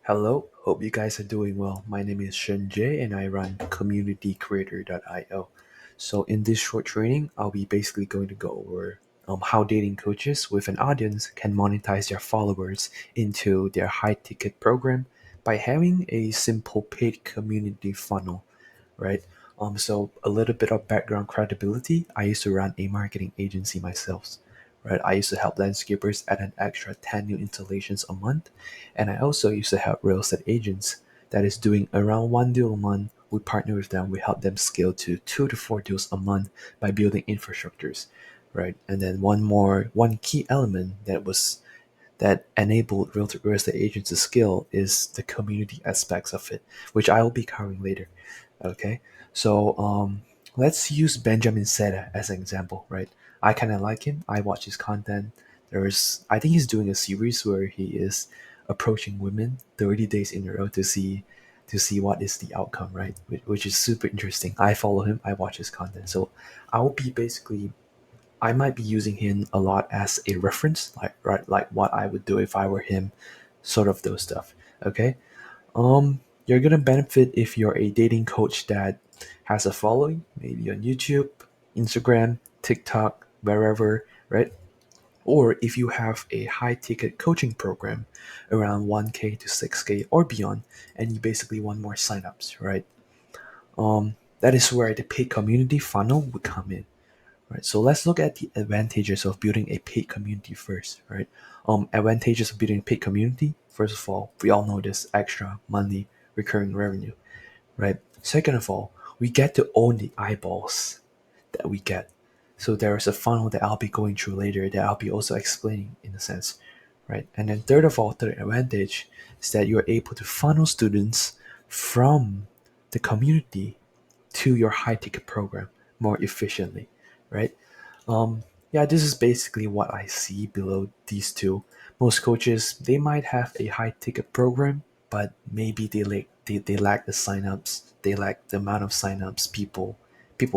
Hello, hope you guys are doing well. My name is Shen Jay and I run communitycreator.io. So in this short training, I'll be basically going to go over how dating coaches with an audience can monetize their followers into their high ticket program by having a simple paid community funnel, right? So a little bit of background credibility. I used to run a marketing agency myself, right? I used to help landscapers add an extra 10 new installations a month, and I also used to help real estate agents that is doing around one deal a month. We partner with them. We help them scale to 2 to 4 deals a month by building infrastructures, right? And then one key element that enabled real estate agents to scale is the community aspects of it, which I will be covering later. Okay, so let's use Benjamin Seta as an example, right? I kind of like him. I watch his content. I think he's doing a series where he is approaching women 30 days in a row to see what is the outcome, right? Which is super interesting. I follow him. I watch his content, so I will be basically I might be using him a lot as a reference, like right, like what I would do if I were him, sort of those stuff. Okay, you're gonna benefit if you're a dating coach that has a following, maybe on YouTube, Instagram, TikTok, wherever, right? Or if you have a high ticket coaching program around 1K to 6K or beyond, and you basically want more signups, right? That is where the paid community funnel would come in, right? So let's look at the advantages of building a paid community first, right? Advantages of building a paid community. First of all, we all know this extra monthly recurring revenue, right? Second of all, we get to own the eyeballs that we get. So there is a funnel that I'll be going through later that I'll be also explaining in a sense, right? And then third of all, third advantage is that you're able to funnel students from the community to your high ticket program more efficiently, right? Yeah, this is basically what I see below these two. Most coaches they might have a high ticket program, but maybe they lack the signups. They lack the amount of signups people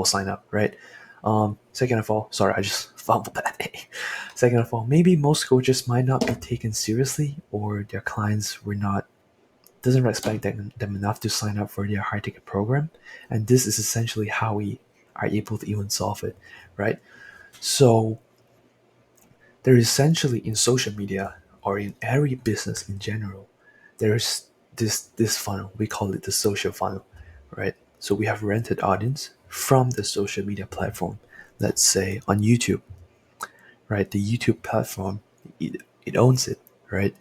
sign up, right? Second of all, sorry, I just fumbled that. Second of all, maybe most coaches might not be taken seriously, or their clients were not doesn't respect them enough to sign up for their high ticket program, and this is essentially how we are able to even solve it, right? So there is essentially in social media or in every business in general, there's this funnel. We call it the social funnel, right? So we have rented audience from the social media platform. Let's say on YouTube, right? The YouTube platform, it owns it, right?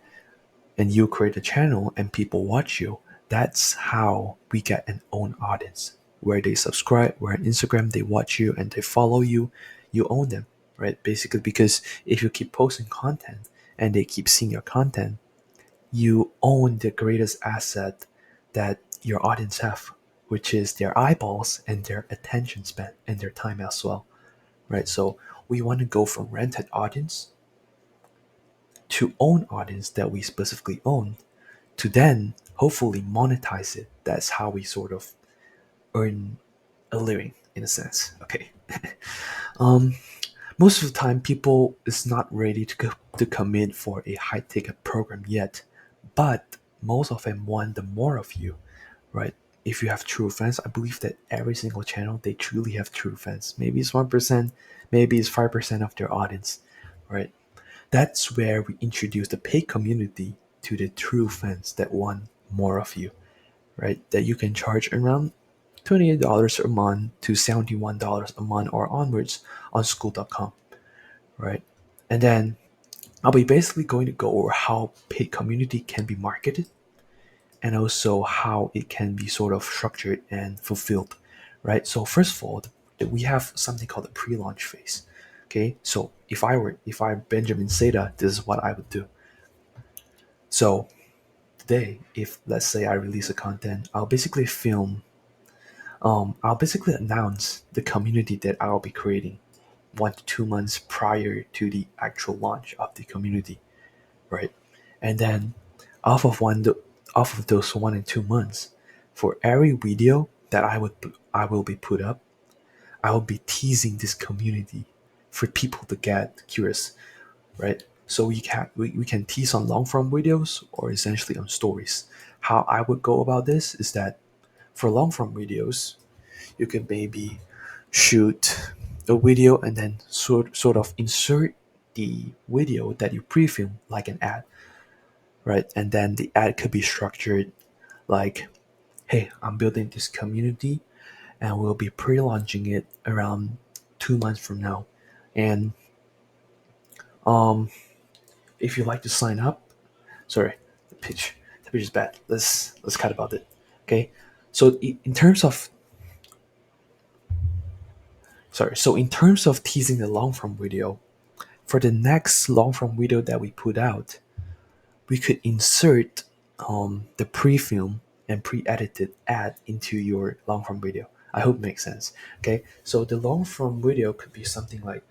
And you create a channel and people watch you. That's how we get an own audience where they subscribe, where on Instagram they watch you and they follow you. You own them, right? Basically, because if you keep posting content and they keep seeing your content, you own the greatest asset that your audience have, which is their eyeballs and their attention span and their time as well, right? So we want to go from rented audience to own audience that we specifically own to then hopefully monetize it. That's how we sort of earn a living in a sense. Okay. um, Most of the time, people is not ready to commit for a high ticket program yet, but most of them want the more of you, right? If you have true fans, I believe that every single channel they truly have true fans. Maybe it's 1%, maybe it's 5% of their audience, right? That's where we introduce the paid community to the true fans that want more of you, right? That you can charge around $28 a month to $71 a month or onwards on school.com, right? And then I'll be basically going to go over how paid community can be marketed and also how it can be sort of structured and fulfilled, right? So first of all, we have something called the pre-launch phase. Okay, so if I Benjamin Seda, this is what I would do. So today, if let's say I release a content, I'll basically announce the community that I'll be creating 1 to 2 months prior to the actual launch of the community, right? And then off of one, off of those 1 and 2 months, for every video that I will be put up, I will be teasing this community for people to get curious, right? So we can tease on long form videos or essentially on stories. How I would go about this is that for long form videos, you can maybe shoot a video and then sort of insert the video that you pre-film like an ad, right? And then the ad could be structured like, hey, I'm building this community and we'll be pre-launching it around 2 months from now. And um, if you'd like to sign up, sorry, the pitch is bad. Let's cut about it. Okay. So in terms of in terms of teasing the long form video, for the next long form video that we put out, we could insert the pre-film and pre-edited ad into your long form video. I hope it makes sense. Okay, so the long form video could be something like,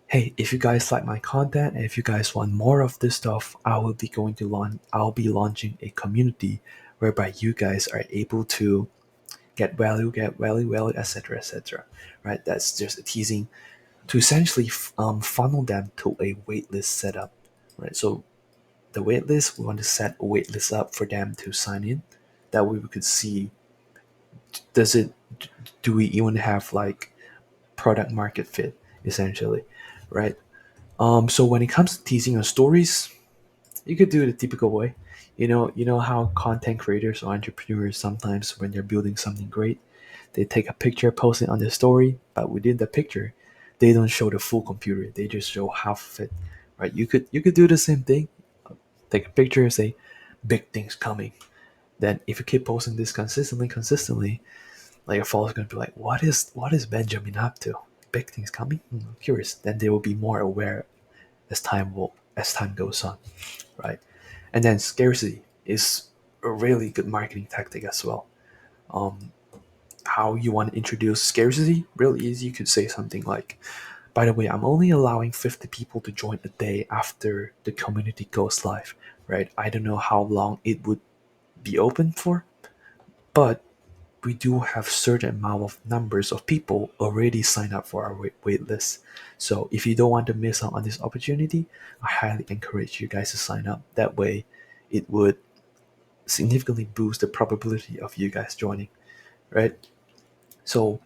hey, if you guys like my content and if you guys want more of this stuff, I'll be launching a community whereby you guys are able to get value, etc., etc. Right? That's just a teasing to essentially funnel them to a waitlist setup. Right? So the waitlist, we want to set a waitlist up for them to sign in. That way we could see, does it do we even have like product market fit essentially, right? So when it comes to teasing on stories, you could do it the typical way. You know how content creators or entrepreneurs sometimes when they're building something great, they take a picture, post it on their story, but within the picture, they don't show the full computer. They just show half of it, right? You could do the same thing. Take a picture and say, "Big things coming." Then if you keep posting this consistently, like your followers are gonna be like, what is Benjamin up to? Big things coming? I'm curious. Then they will be more aware as time goes on, right? And then scarcity is a really good marketing tactic as well. Um, how you want to introduce scarcity? Really easy. You could say something like, by the way, I'm only allowing 50 people to join a day after the community goes live, right? I don't know how long it would be open for, but we do have certain amount of numbers of people already signed up for our wait list. So if you don't want to miss out on this opportunity, I highly encourage you guys to sign up. That way, it would significantly boost the probability of you guys joining, right? So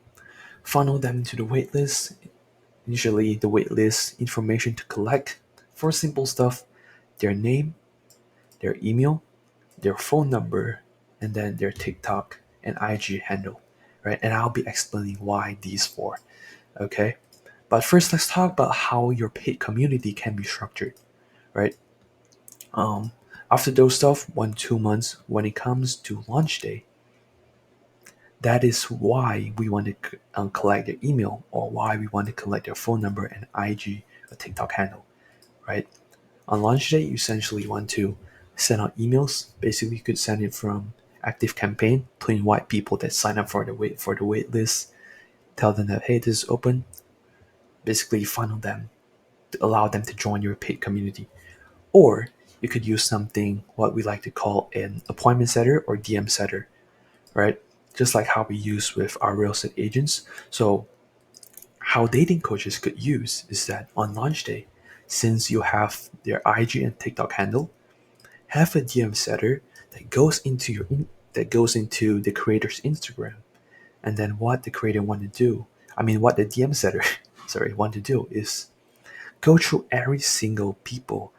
funnel them into the wait list. Initially, the wait list information to collect for simple stuff: their name, their email, their phone number, and then their TikTok and IG handle, right? And I'll be explaining why these four, okay? But first, let's talk about how your paid community can be structured, right? Um, After those stuff, 1 2 months, when it comes to launch day, that is why we want to collect their email or why we want to collect their phone number and IG or TikTok handle, right? On launch day, you essentially want to send out emails. Basically, you could send it from active campaign to invite people that sign up for the wait list. Tell them that, hey, this is open. Basically, funnel them to allow them to join your paid community. Or you could use something what we like to call an appointment setter or DM setter, right? Just like how we use with our real estate agents. So how dating coaches could use is that on launch day, since you have their IG and TikTok handle, have a DM setter that goes into the creator's Instagram, and then what the creator want to do, what the DM setter, want to do is go through every single people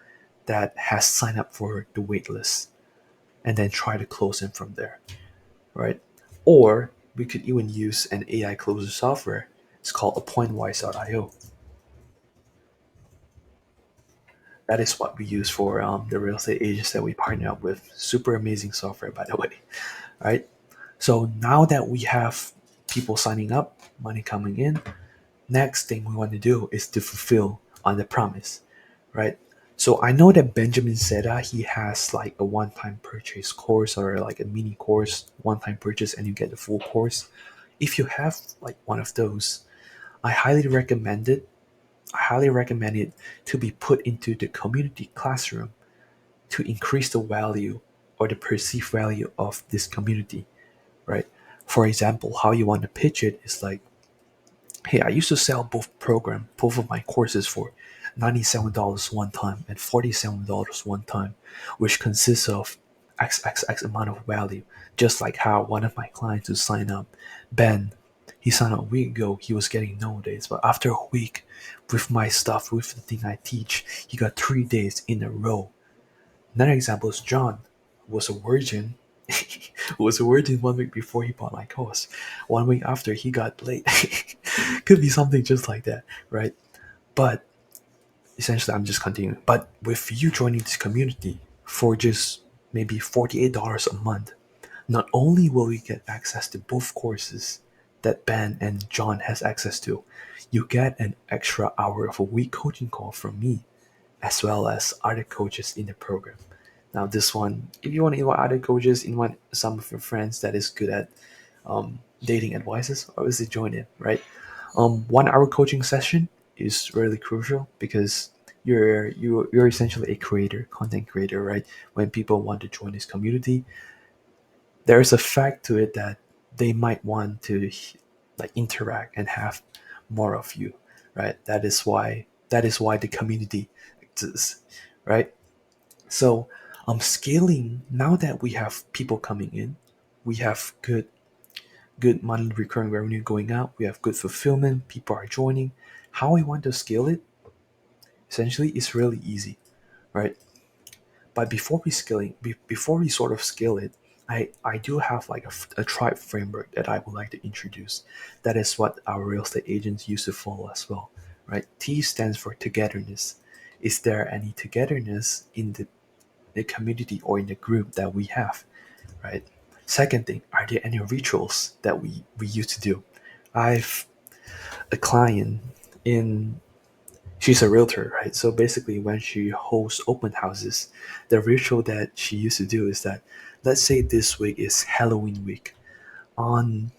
that has signed up for the waitlist, and then try to close them from there, right? Or we could even use an AI closer software. It's called appointwise.io. That is what we use for the real estate agents that we partner up with. Super amazing software, by the way. Right? So now that we have people signing up, money coming in, next thing we want to do is to fulfill on the promise, right? So I know that Benjamin said that he has like a one-time purchase course or like a mini course, one-time purchase, and you get the full course. If you have like one of those, I highly recommend it. I highly recommend it to be put into the community classroom to increase the value or the perceived value of this community, right? For example, how you want to pitch it is like, hey, I used to sell both of my courses for $97 one time and $47 one time, which consists of X amount of value. Just like how one of my clients who signed up, Ben, he signed up a week ago, he was getting no days. But after a week with my stuff, with the thing I teach, he got 3 days in a row. Another example is John, who was a virgin. Who was a virgin 1 week before he bought my course. 1 week after he got late. Could be something just like that, right? But essentially I'm just continuing. But with you joining this community for just maybe $48 a month, not only will you get access to both courses that Ben and John has access to, you get an extra hour of a week coaching call from me, as well as other coaches in the program. Now, this one, if you want to invite other coaches, invite some of your friends that is good at dating advices, obviously join in, right? 1 hour coaching session is really crucial because you're essentially a creator, content creator, right? When people want to join this community, there's a fact to it that they might want to like interact and have more of you, right? That is why the community exists, right? So scaling, now that we have people coming in, we have good monthly recurring revenue going out, we have good fulfillment, people are joining. How we want to scale it essentially is really easy, right? But before we sort of scale it, I do have like a tribe framework that I would like to introduce. That is what our real estate agents used to follow as well, right? T stands for togetherness. Is there any togetherness in the community or in the group that we have, right? Second thing, are there any rituals that we used to do? I've a client in she's a realtor, right? So basically, when she hosts open houses, the ritual that she used to do is that, let's say this week is Halloween week. On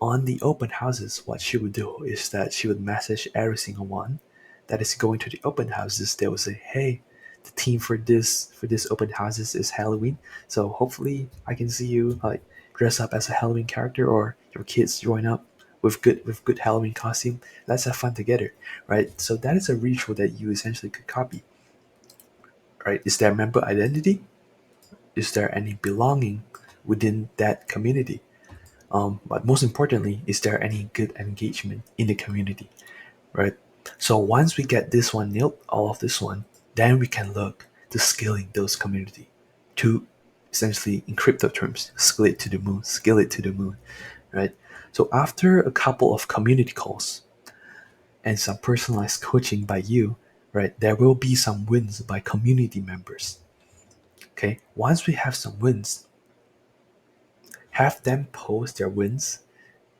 on the open houses, what she would do is that she would message every single one that is going to the open houses. They would say, "Hey, the theme for this open houses is Halloween. So hopefully, I can see you like dress up as a Halloween character, or your kids join up with good Halloween costume. Let's have fun together, right?" So that is a ritual that you essentially could copy, right? Is there member identity? Is there any belonging within that community? But most importantly, is there any good engagement in the community, right? So once we get this one nailed, all of this one, then we can look to scaling those community to essentially, in crypto terms, scale it to the moon, right? So after a couple of community calls and some personalized coaching by you, right, there will be some wins by community members. Okay, once we have some wins, have them post their wins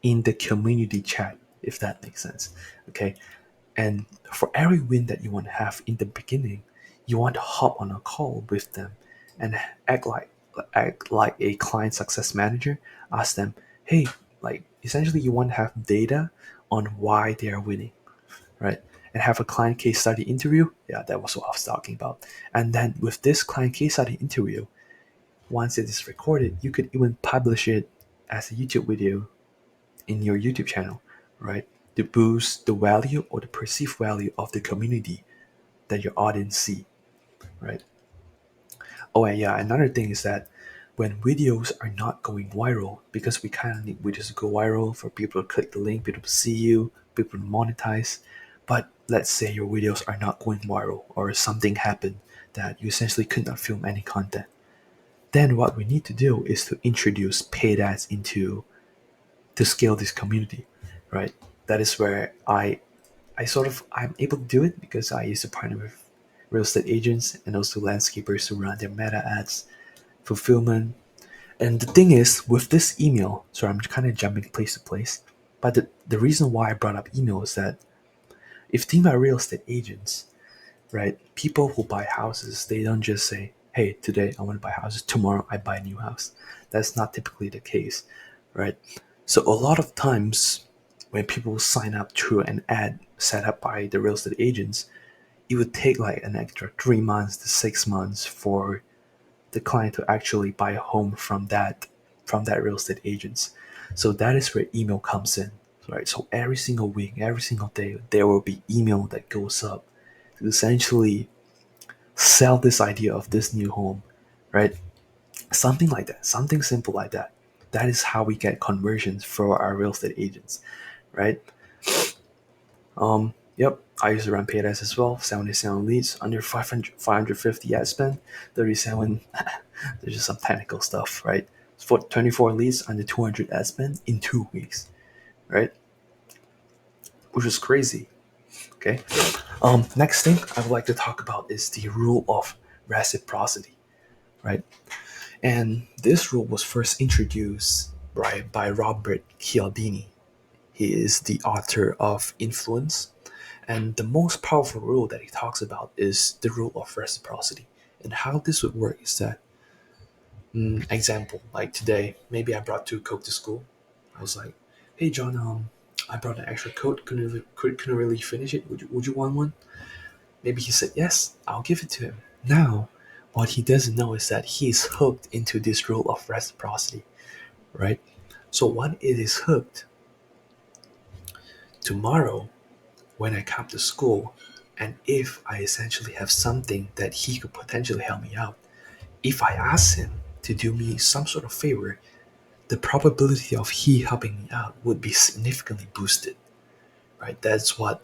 in the community chat, if that makes sense. Okay. And for every win that you want to have in the beginning, you want to hop on a call with them and act like act like a client success manager. Ask them, hey, like essentially you want to have data on why they are winning, right? And have a client case study interview. Yeah, that was what I was talking about. And then with this client case study interview, once it is recorded, you could even publish it as a YouTube video in your YouTube channel, right? To boost the value or the perceived value of the community that your audience see, right? Oh, and yeah, another thing is that when videos are not going viral, because we kind of need videos to go viral for people to click the link, people to see you, people to monetize. But let's say your videos are not going viral or something happened that you essentially could not film any content. Then what we need to do is to introduce paid ads into to scale this community, right? That is where I'm able to do it because I used to partner with real estate agents and also landscapers to run their meta ads, fulfillment. And the thing is, with this email, so I'm kind of jumping place to place, but the reason why I brought up email is that if you think about real estate agents, right? People who buy houses, they don't just say, hey, today I want to buy houses, tomorrow I buy a new house. That's not typically the case, right? So a lot of times when people sign up through an ad set up by the real estate agents, it would take like an extra 3 months to 6 months for the client to actually buy a home from that real estate agents. So that is where email comes in. right? So every single week, every single day, there will be email that goes up to essentially sell this idea of this new home, right? Something like that, something simple like that. That is how we get conversions for our real estate agents, right? Yep, I used to run paid ads as well. 77 leads, under 500, 550 ad spend, 37. There's just some technical stuff, right? For 24 leads, under 200 ad spend in 2 weeks, right? Which is crazy. Okay. Next thing I would like to talk about is the rule of reciprocity, right? And this rule was first introduced by Robert Cialdini. He is the author of Influence. And the most powerful rule that he talks about is the rule of reciprocity. And how this would work is that, example, like today, maybe I brought two Coke to school. I was like, hey, John, I brought an extra Coke. Couldn't really finish it. Would you want one? Maybe he said, yes, I'll give it to him. Now, what he doesn't know is that he's hooked into this rule of reciprocity, right? So when it is hooked, tomorrow when I come to school, and if I essentially have something that he could potentially help me out, if I ask him to do me some sort of favor, the probability of he helping me out would be significantly boosted, right? That's why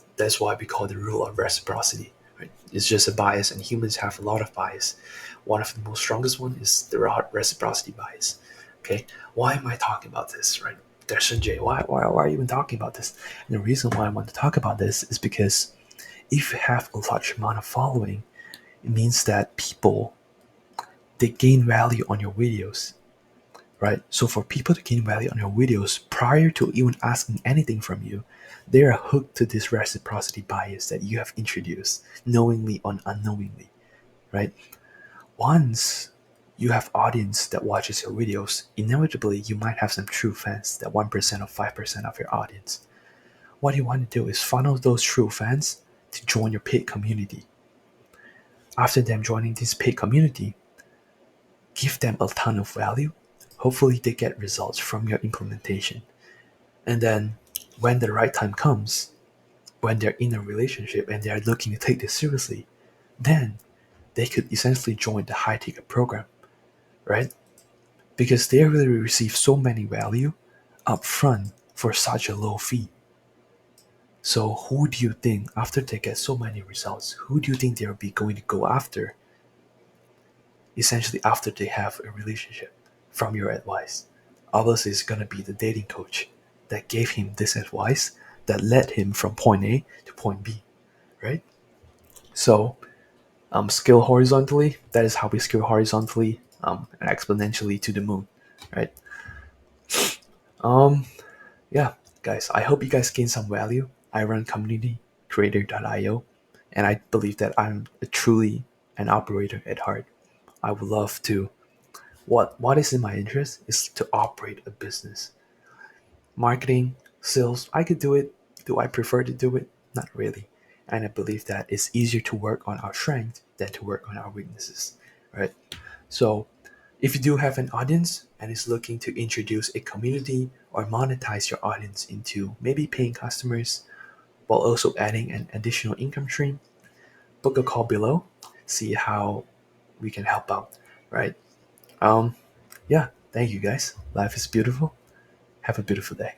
we call the rule of reciprocity, right? It's just a bias, and humans have a lot of bias. One of the most strongest one is the reciprocity bias. Okay, why am I talking about this, right? There's Sanjay. Why are you even talking about this? And the reason why I want to talk about this is because if you have a large amount of following, it means that people, they gain value on your videos, right? So for people to gain value on your videos prior to even asking anything from you, they are hooked to this reciprocity bias that you have introduced, knowingly or unknowingly, right? Once you have audience that watches your videos, inevitably you might have some true fans, that 1% or 5% of your audience. What you want to do is funnel those true fans to join your paid community. After them joining this paid community, give them a ton of value. Hopefully, they get results from your implementation. And then, when the right time comes, when they're in a relationship and they're looking to take this seriously, then they could essentially join the high ticket program, right? Because they really receive so many value upfront for such a low fee. So, who do you think, after they get so many results, who do you think they'll be going to go after, essentially after they have a relationship from your advice? Obviously, it's going to be the dating coach that gave him this advice that led him from point A to point B, right? So, scale horizontally, that is how we scale horizontally and exponentially to the moon, right? Um, yeah, guys, I hope you guys gain some value. I run communitycreator.io, and I believe that I'm truly an operator at heart. I would love to. What is in my interest is to operate a business. Marketing, sales, I could do it. Do I prefer to do it? Not really. And I believe that it's easier to work on our strengths than to work on our weaknesses, right? So, if you do have an audience and is looking to introduce a community or monetize your audience into maybe paying customers while also adding an additional income stream, book a call below, see how we can help out, right? Um, yeah, thank you guys. Life is beautiful. Have a beautiful day.